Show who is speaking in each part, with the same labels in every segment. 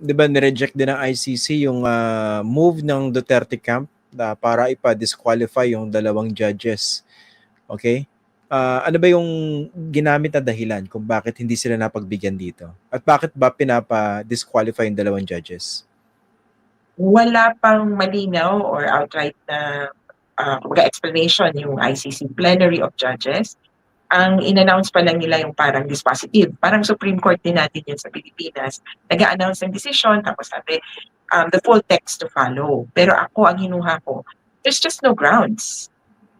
Speaker 1: 'di ba nireject din ng ICC yung move ng Duterte camp na para ipa-disqualify yung dalawang judges. Okay? Ano ba yung ginamit na dahilan kung bakit hindi sila napagbigyan dito? At bakit ba pinapa-disqualify yung dalawang judges?
Speaker 2: Wala pang malinaw or outright na explanation yung ICC plenary of judges. Ang in-announce pa lang nila yung parang dispositive. Parang Supreme Court din natin yan sa Pilipinas. Nag-a-announce ng decision, tapos sabi, the full text to follow. Pero ako, ang hinuha ko, there's just no grounds.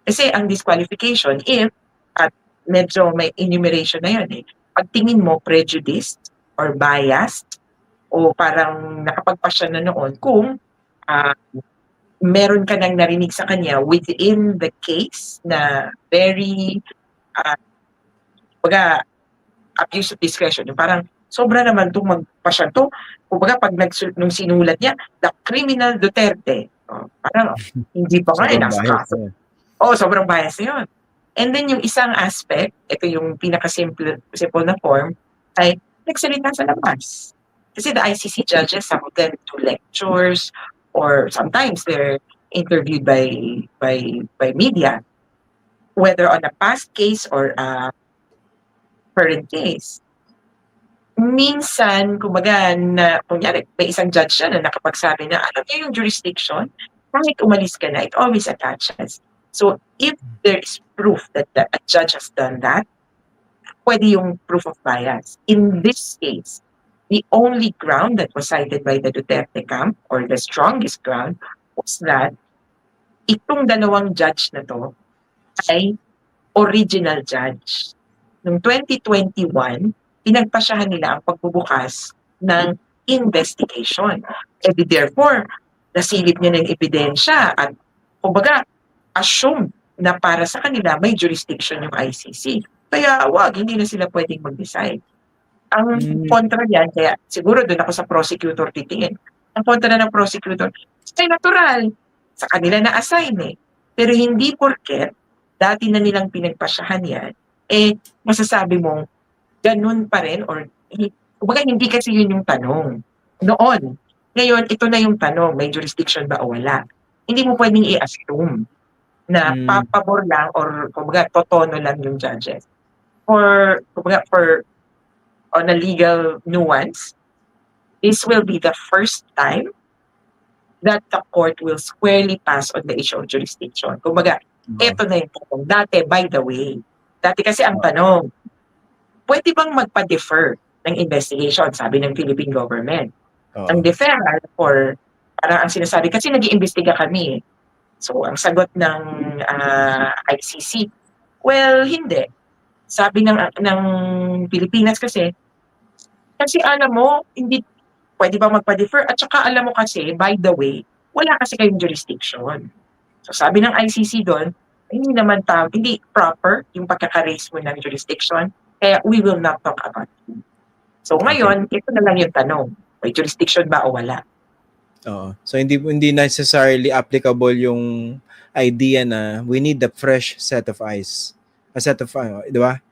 Speaker 2: Kasi ang disqualification, if, at medyo may enumeration na yun pagtingin mo prejudiced or biased, o parang nakapagpasya na noon kung meron ka nang narinig sa kanya within the case na very abuse of discretion. Yung parang sobra naman itong magpasya to. Kumbaga pag nung sinulat niya, the criminal Duterte. Parang hindi pa nga nasa kaso. Sobrang bias na yun. And then yung isang aspect, ito yung pinaka-simple na form, ay nagsalita sa labas. Kasi the ICC judges, some of them do lectures, or sometimes they're interviewed by media, whether on a past case or a current case. Minsan, kumbaga, kunyari, may isang judge na nakapagsabi na, alam niyo yung jurisdiction, kahit umalis ka na, it always attaches. So, if there is proof that a judge has done that, pwede yung proof of bias. In this case, the only ground that was cited by the Duterte camp, or the strongest ground, was that itong dalawang judge na to ay original judge. Noong 2021, pinagpasyahan nila ang pagbubukas ng investigation. Therefore, nasilip niya ng ebidensya at kumbaga, assume na para sa kanila may jurisdiction yung ICC. Kaya hindi na sila pwedeng mag-decide. Ang kontra yan, kaya siguro doon ako sa prosecutor titingin. Ang kontra ng prosecutor, ay natural, sa kanila na-assign Pero hindi porket, dati na nilang pinagpasyahan yan, masasabi mong ganun pa rin or kumbaga hindi kasi yun yung tanong. Noon. Ngayon, ito na yung tanong, may jurisdiction ba o wala? Hindi mo pwedeng i-assume na papabor lang or kumbaga totono lang yung judges. Or kumbaga on a legal nuance, this will be the first time that the court will squarely pass on the issue of jurisdiction. Kumbaga, ito na yung tanong. Dati, by the way, kasi ang tanong, pwede bang magpa-defer ng investigation, sabi ng Philippine government? Ang deferral for, parang ang sinasabi, kasi nag-iimbestiga kami. So, ang sagot ng ICC, well, hindi. Sabi ng Pilipinas kasi alam mo, hindi pwede ba magpa-defer? At saka alam mo kasi, by the way, wala kasi kayong jurisdiction. So, sabi ng ICC doon, hindi proper yung pagkaka-raise mo ng jurisdiction, kaya we will not talk about it. So, ngayon, ito na lang yung tanong. May jurisdiction ba o wala?
Speaker 1: So hindi necessarily applicable yung idea na we need a fresh set of eyes. A set of di ba?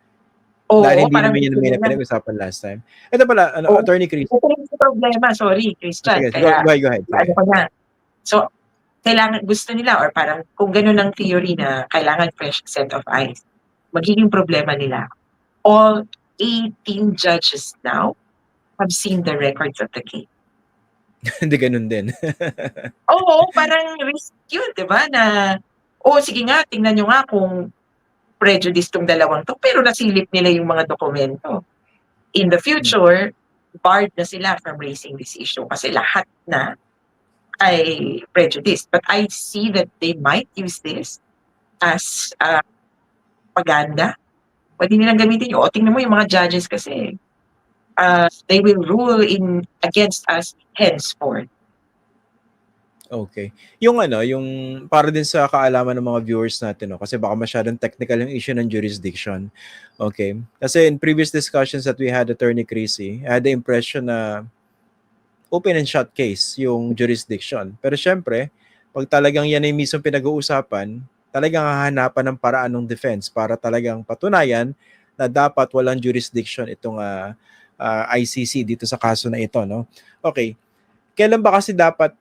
Speaker 1: Dahil hindi naman yun may pinag-usapan last time. Ito pala, Attorney Chris.
Speaker 2: Ito yung problema, sorry, Christian.
Speaker 1: Go ahead.
Speaker 2: So, gusto nila or parang kung gano'n ang theory na kailangan fresh set of eyes, magiging problema nila. All 18 judges now have seen the records of the case.
Speaker 1: Hindi ganun din.
Speaker 2: Parang risk yun, di ba? Na, sige nga, tingnan nyo nga kung prejudice tong dalawang to, pero nasilip nila yung mga dokumento. In the future, barred na sila from raising this issue kasi lahat na ay prejudice. But I see that they might use this as propaganda. Pwede nilang gamitin yun. Tingnan mo yung mga judges kasi they will rule against us henceforth.
Speaker 1: Okay. Yung para din sa kaalaman ng mga viewers natin, kasi baka masyadong technical yung issue ng jurisdiction. Okay. Kasi in previous discussions that we had, Attorney Chrissy, I had the impression na open and shut case yung jurisdiction. Pero syempre, pag talagang yan ay mismo pinag-uusapan, talagang hahanapan ng paraan ng defense para talagang patunayan na dapat walang jurisdiction itong ICC dito sa kaso na ito, no? Okay. kailan ba kasi dapat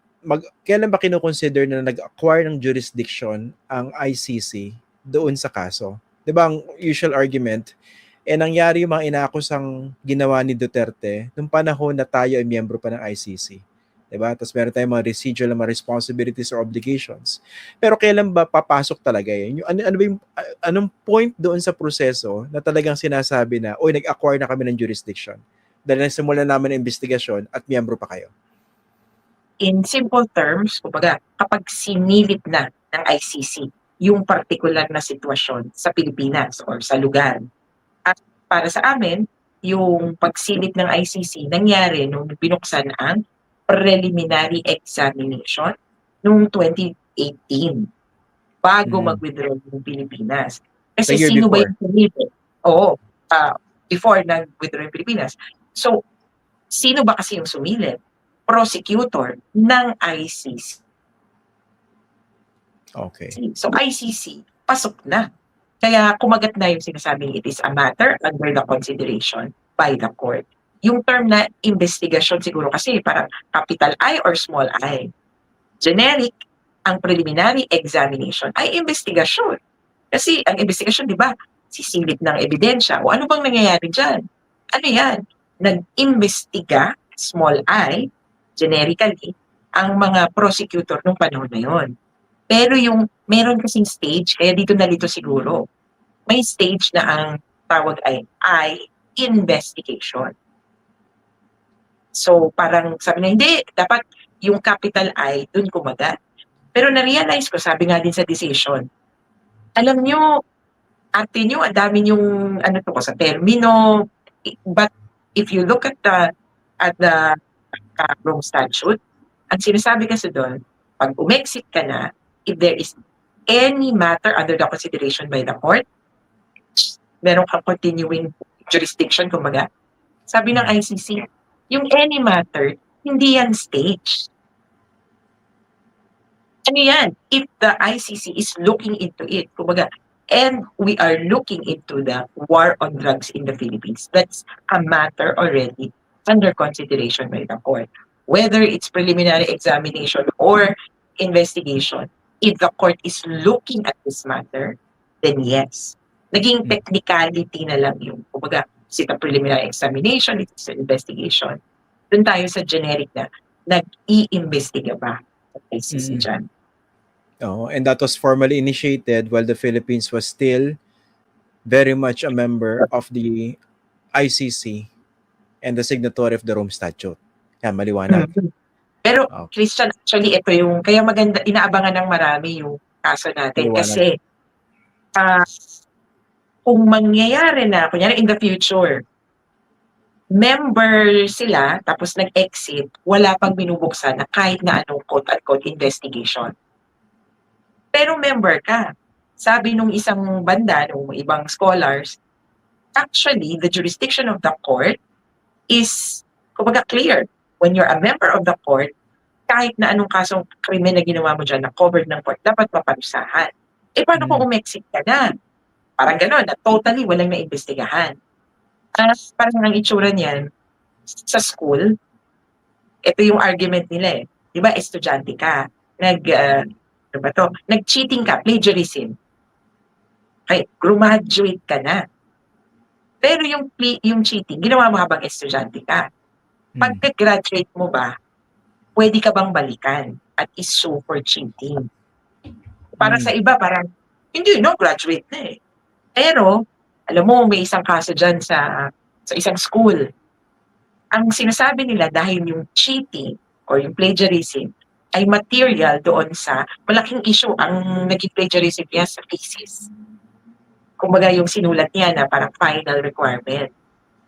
Speaker 1: kailan ba kino-consider na nag-acquire ng jurisdiction ang ICC doon sa kaso? 'Di ba ang usual argument, nangyari yung mga inaakusang ginawa ni Duterte nung panahon na tayo ay miyembro pa ng ICC. 'Di ba? Tapos meron tayong mga residual na mga responsibilities or obligations. Pero kailan ba papasok talaga yun? Ano ba yung, anong point doon sa proseso na talagang sinasabi na, oy, nag-acquire na kami ng jurisdiction? Dahil nasimulan namin ang investigasyon at miyembro pa kayo.
Speaker 2: In simple terms, kumbaga, kapag sinilip na ng ICC yung particular na sitwasyon sa Pilipinas or sa lugar. At para sa amin, yung pagsilip ng ICC nangyari nung binuksan ang preliminary examination noong 2018 bago mag-withdraw yung Pilipinas. Kasi
Speaker 1: The year
Speaker 2: sino ba
Speaker 1: before.
Speaker 2: yung sumilip? Oo, before nag-withdraw yung Pilipinas. So, sino ba kasi yung sumilip? Prosecutor ng ICC.
Speaker 1: Okay.
Speaker 2: So ICC, pasok na. Kaya kumagat na yung sinasabing it is a matter under the consideration by the court. Yung term na investigation siguro kasi parang capital I or small I. Generic, ang preliminary examination ay investigasyon. Kasi ang investigasyon, di ba, sisilip ng ebidensya. O ano bang nangyayari dyan? Ano yan? Nag-imbestiga, small I, generically, ang mga prosecutor nung panahon na yon. Pero yung meron kasing stage, kaya dito nalito siguro, may stage na ang tawag ay investigation. So parang sabi na, hindi, dapat yung capital I dun kumagat. Pero na-realize ko, sabi nga din sa decision, alam nyo, ate nyo, ang dami yung ano to ko sa termino, but if you look at the Rome Statute, ang sinasabi kasi doon, pag umexit ka na, if there is any matter under the consideration by the court, meron kang continuing jurisdiction, kumbaga. Sabi ng ICC, yung any matter, hindi yan stage. Ano yan? If the ICC is looking into it, kumbaga, and we are looking into the war on drugs in the Philippines, that's a matter already under consideration by the court. Whether it's preliminary examination or investigation, if the court is looking at this matter, then yes. Naging technicality na lang yung, kumbaga, is it a preliminary examination, it's an investigation. Doon tayo sa generic na, nag-i-investiga ba ang ICC dyan?
Speaker 1: Oh, and that was formally initiated while the Philippines was still very much a member of the ICC and the signatory of the Rome Statute. Yan, maliwanag.
Speaker 2: Pero, Christian, actually, ito yung, kaya maganda, inaabangan ng marami yung kaso natin.
Speaker 1: Maliwanag.
Speaker 2: Kasi, kung mangyayari na, kunyari in the future, member sila, tapos nag-exit, wala pang binubuksan na kahit na anong quote-unquote investigation. Pero member ka. Sabi nung isang banda, nung ibang scholars, actually, the jurisdiction of the court is, kumbaga, clear. When you're a member of the court, kahit na anong kasong krimen na ginawa mo dyan na covered ng court, dapat maparusahan. Paano kung umexit ka na? Parang gano'n, na totally walang naimbestigahan. Parang ang itsura niyan, sa school, ito yung argument nila eh. Di ba, estudyante ka, nag-cheating ka, plagiarism. Okay, graduate ka na. Pero yung cheating, ginawa mo habang estudyante ka. Pagka-graduate mo ba, pwede ka bang balikan at issue for cheating? Para sa iba, parang, hindi, no, graduate na eh. Pero, alam mo, may isang kaso dyan sa isang school. Ang sinasabi nila dahil yung cheating or yung plagiarism ay material doon sa malaking issue ang naging plagiarism niya sa thesis. Kumbaga yung sinulat niya na parang final requirement.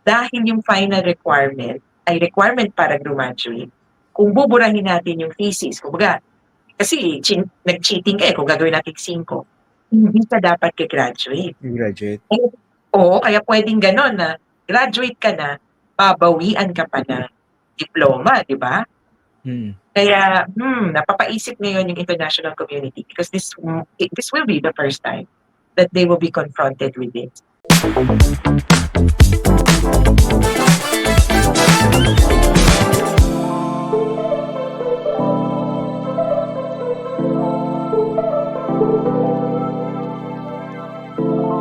Speaker 2: Dahil yung final requirement ay requirement para graduate, kung buburahin natin yung thesis, kumbaga, kasi nag-cheating ka kung gagawin natin 5, hindi ka dapat ka-graduate.
Speaker 1: Graduate.
Speaker 2: Oo, kaya pwedeng gano'n na graduate ka na, babawian ka pa ng diploma, di ba? Kaya, napapaisip ngayon yung international community because this will be the first time that they will be confronted with it.